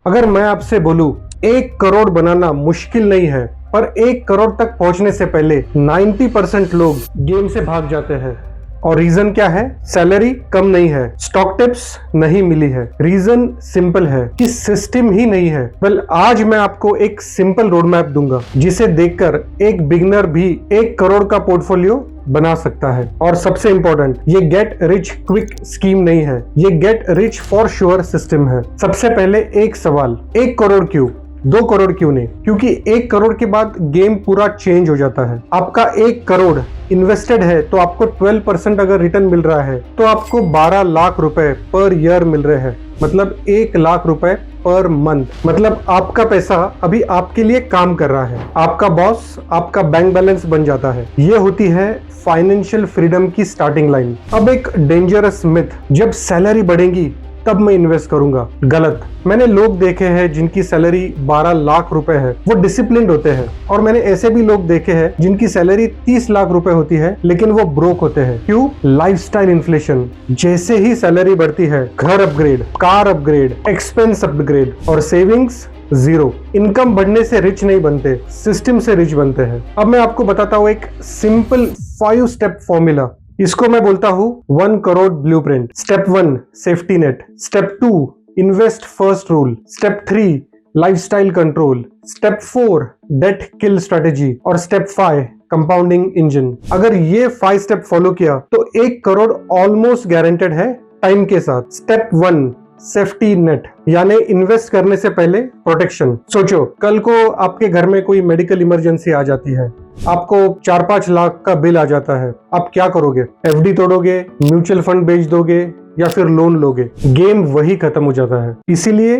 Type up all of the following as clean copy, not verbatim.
अगर मैं आपसे बोलूं 1 करोड़ बनाना मुश्किल नहीं है, पर 1 करोड़ तक पहुंचने से पहले 90% लोग गेम से भाग जाते हैं। और रीजन क्या है? सैलरी कम नहीं है, स्टॉक टिप्स नहीं मिली है, रीजन सिंपल है कि सिस्टम ही नहीं है। वेल, आज मैं आपको एक सिंपल रोड मैप दूंगा जिसे देखकर एक बिगिनर भी 1 करोड़ का पोर्टफोलियो बना सकता है। और सबसे इंपॉर्टेंट, ये गेट रिच क्विक स्कीम नहीं है, ये get rich for sure system है। सबसे पहले एक सवाल, 1 करोड़ क्यों? 2 करोड़ क्यों नहीं? क्योंकि 1 करोड़ के बाद गेम पूरा चेंज हो जाता है। आपका 1 करोड़ इन्वेस्टेड है तो आपको 12% अगर रिटर्न मिल रहा है तो आपको 12 लाख रुपए पर ईयर मिल रहे हैं, मतलब 1 लाख रुपए पर मंथ। मतलब आपका पैसा अभी आपके लिए काम कर रहा है, आपका बॉस आपका बैंक बैलेंस बन जाता है। ये होती है फाइनेंशियल फ्रीडम की स्टार्टिंग लाइन। अब एक डेंजरस मिथ, जब सैलरी बढ़ेगी तब मैं इन्वेस्ट करूंगा। गलत। मैंने लोग देखे हैं जिनकी सैलरी 12 लाख रुपए है, वो डिसिप्लिन्ड होते हैं। और मैंने ऐसे भी लोग देखे हैं जिनकी सैलरी 30 लाख रुपए होती है लेकिन वो ब्रोक होते हैं। क्यों? Lifestyle inflation. जैसे ही सैलरी बढ़ती है, घर upgrade, car upgrade, expense upgrade और सेविंग्स जीरो। इनकम बढ़ने से रिच नहीं बनते, सिस्टम से रिच बनते हैं। अब मैं आपको बताता हूँ एक सिंपल 5 स्टेप फॉर्मूला। इसको मैं बोलता हूँ 1 crore blueprint. Step 1 safety net, step 2 invest first rule, step 3 lifestyle control, step 4 debt kill strategy और स्टेप 5 कंपाउंडिंग इंजन। अगर ये 5 स्टेप फॉलो किया तो 1 करोड़ ऑलमोस्ट गारंटेड है टाइम के साथ। स्टेप 1 सेफ्टी नेट, यानी इन्वेस्ट करने से पहले प्रोटेक्शन। सोचो, कल को आपके घर में कोई मेडिकल इमरजेंसी आ जाती है, आपको 4-5 लाख का बिल आ जाता है, आप क्या करोगे? एफडी तोड़ोगे, म्यूचुअल फंड बेच दोगे या फिर लोन लोगे? गेम वही खत्म हो जाता है। इसीलिए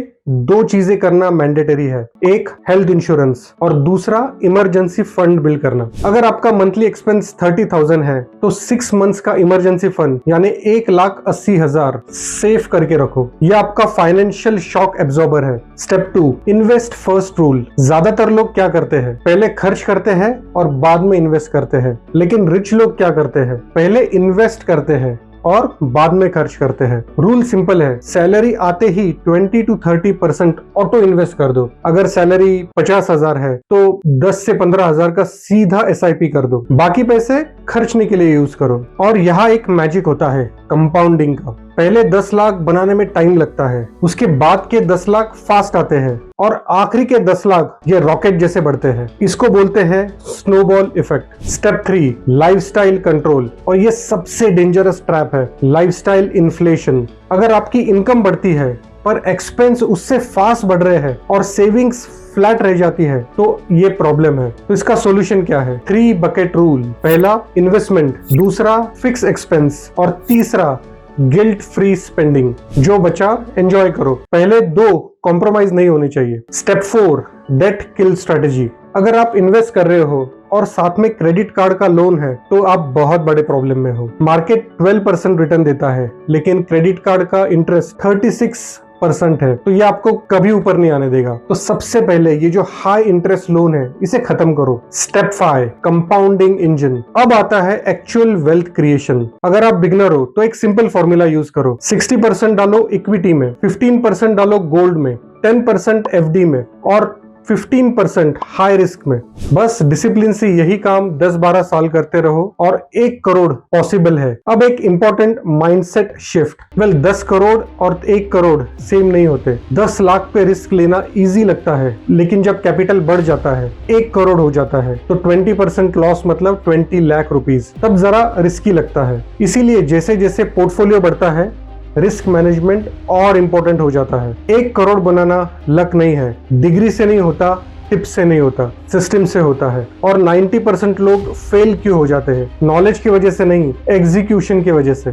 2 चीजें करना मैंडेटरी है, एक हेल्थ इंश्योरेंस और दूसरा इमरजेंसी फंड बिल्ड करना। अगर आपका मंथली एक्सपेंस 30,000 है तो 6 मंथ्स का इमरजेंसी फंड यानी 1,80,000 सेव करके रखो। यह आपका फाइनेंशियल शॉक एब्जॉर्बर है। Step 2 invest first rule. ज्यादातर लोग क्या करते हैं? पहले खर्च करते हैं और बाद में इन्वेस्ट करते हैं। लेकिन रिच लोग क्या करते हैं? पहले इन्वेस्ट करते हैं और बाद में खर्च करते हैं। रूल सिंपल है, सैलरी आते ही 20 to 30% ऑटो इन्वेस्ट कर दो। अगर सैलरी 50,000 है तो 10 से 15,000 का सीधा SIP कर दो, बाकी पैसे खर्चने के लिए यूज करो। और यहाँ एक मैजिक होता है कंपाउंडिंग का। पहले 10 लाख बनाने में टाइम लगता है, उसके बाद के 10 लाख फास्ट आते हैं और आखिरी के 10 लाख ये रॉकेट जैसे बढ़ते हैं। इसको बोलते हैं snowball effect. Step 3 lifestyle control, और ये सबसे डेंजरस ट्रैप है, लाइफस्टाइल इन्फ्लेशन। अगर आपकी इनकम बढ़ती है पर एक्सपेंस उससे फास्ट बढ़ रहे हैं और सेविंग्स फ्लैट रह जाती है तो ये प्रॉब्लम है। तो इसका सॉल्यूशन क्या है? 3 बकेट रूल। पहला इन्वेस्टमेंट, दूसरा फिक्स एक्सपेंस और तीसरा गिल्ट फ्री स्पेंडिंग। जो बचा एंजॉय करो, पहले 2 कॉम्प्रोमाइज नहीं होने चाहिए। Step 4 debt kill strategy. अगर आप इन्वेस्ट कर रहे हो और साथ में क्रेडिट कार्ड का लोन है तो आप बहुत बड़े प्रॉब्लम में हो। मार्केट 12% रिटर्न देता है लेकिन क्रेडिट कार्ड का इंटरेस्ट 36% है, तो ये आपको कभी ऊपर नहीं आने देगा। तो सबसे पहले ये जो हाई इंटरेस्ट लोन है इसे खत्म करो। Step 5 compounding engine. अब आता है एक्चुअल वेल्थ क्रिएशन। अगर आप बिगनर हो तो एक सिंपल फॉर्मूला यूज करो। 60% डालो इक्विटी में, 15% डालो गोल्ड में, 10% FD में और 15% हाई रिस्क में। बस डिसिप्लिन से यही काम 10-12 साल करते रहो और 1 करोड़ पॉसिबल है। अब एक इंपॉर्टेंट माइंडसेट शिफ्ट। 10 करोड़ और 1 करोड़ सेम नहीं होते। 10 लाख पे रिस्क लेना इजी लगता है, लेकिन जब कैपिटल बढ़ जाता है, 1 करोड़ हो जाता है तो 20% लॉस मतलब 20 लाख रुपीज, तब जरा रिस्की लगता है। इसीलिए जैसे जैसे पोर्टफोलियो बढ़ता है रिस्क मैनेजमेंट और इंपॉर्टेंट हो जाता है। 1 करोड़ बनाना लक नहीं है, डिग्री से नहीं होता, टिप्स से नहीं होता, सिस्टम से होता है। और 90% लोग फेल क्यों हो जाते हैं? नॉलेज की वजह से नहीं, एग्जीक्यूशन की वजह से।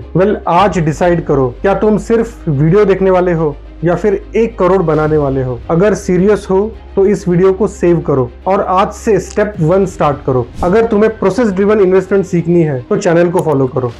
आज डिसाइड करो, क्या तुम सिर्फ वीडियो देखने वाले हो या फिर 1 करोड़ बनाने वाले हो? अगर सीरियस हो तो इस वीडियो को सेव करो और आज से स्टेप 1 स्टार्ट करो। अगर तुम्हें प्रोसेस ड्रिवन इन्वेस्टमेंट सीखनी है तो चैनल को फॉलो करो।